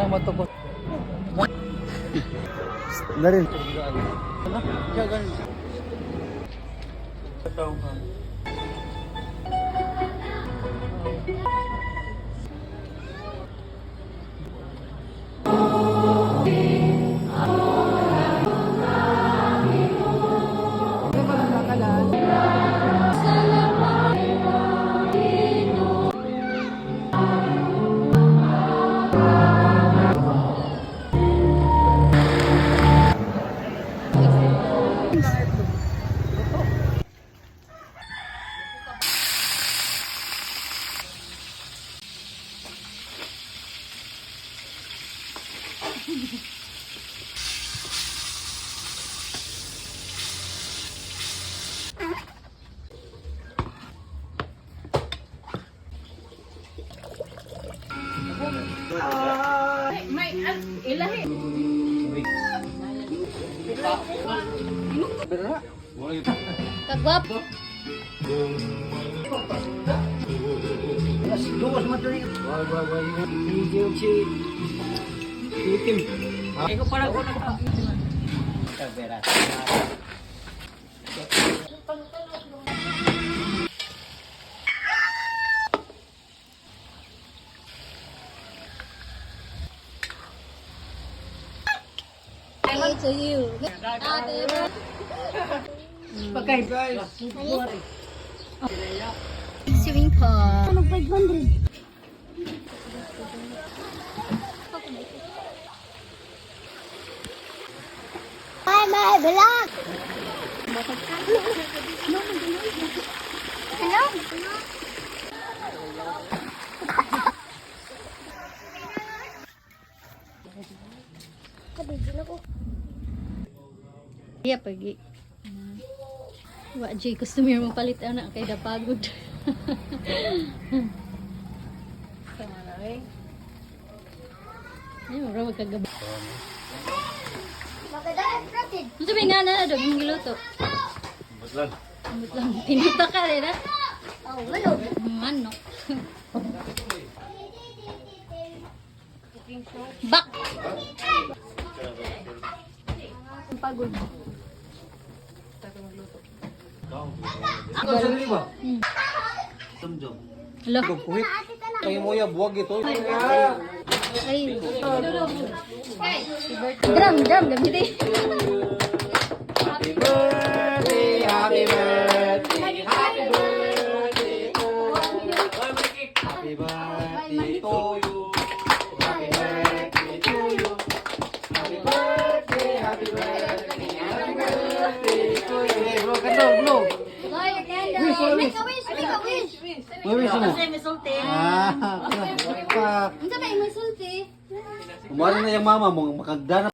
lang matubos. Dari. Ano? Jagan. May ilahi. Berra. Kagwap. Luwas mo ito rin. Hindi yung si itim. Ikaw pala ko nagka. Berra. To you. Pagkain guys. Swimming pool. Ano 500? May vlog. Hello? Iya pergi. Wa jay customer mo palit anak kay da pagod. Tama na eh. Ay, mura magkagabi. Ano sabi nga na dog yung giluto? Butlan. Butlan. Pinita ka rin ha? Oh, walo. Ano? Bak! Pagod. Ako sa lima. Sumjong. Hello? Puhit. Ay mo ya buwag ito. Ay. Drum, gamitin. Happy birthday, happy birthday, happy birthday to you. Happy birthday to you. Happy birthday to you. Happy birthday, happy birthday, happy birthday to you. Hey, bro, kandol, bro. Make a wish, make a wish. Wish mo. Kasi may sulti. Ah, Ano ba yung may sulti? Kumari na yung mama mo, makagdana.